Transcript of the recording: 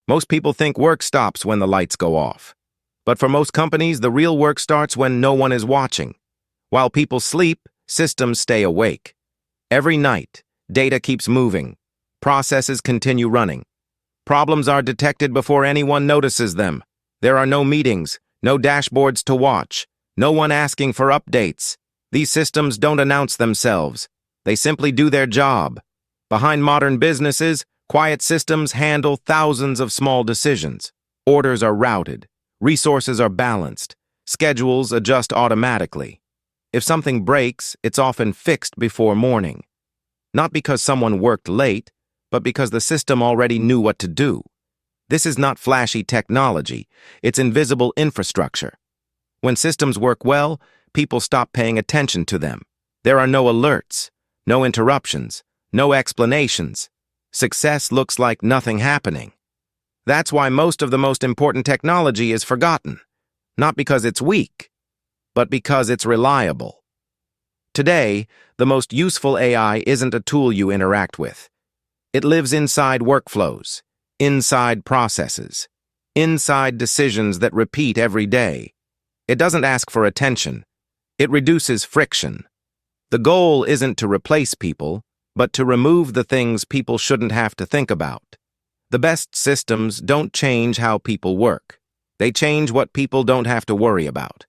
Most people think work stops when the lights go off. But for most companies, the real work starts when no one is watching. While people sleep, systems stay awake. Every night, data keeps moving. Processes continue running. Problems are detected before anyone notices them. There are no meetings, no dashboards to watch, no one asking for updates. These systems don't announce themselves. They simply do their job. Behind modern businesses, quiet systems handle thousands of small decisions. Orders are routed. Resources are balanced. Schedules adjust automatically. If something breaks, it's often fixed before morning. Not because someone worked late, but because the system already knew what to do. This is not flashy technology. It's invisible infrastructure. When systems work well, people stop paying attention to them. There are no alerts, no interruptions, no explanations. Success looks like nothing happening. That's why most of the most important technology is forgotten. Not because it's weak, but because it's reliable. Today, the most useful AI isn't a tool you interact with. It lives inside workflows, inside processes, inside decisions that repeat every day. It doesn't ask for attention. It reduces friction. The goal isn't to replace people, but to remove the things people shouldn't have to think about. The best systems don't change how people work. They change what people don't have to worry about.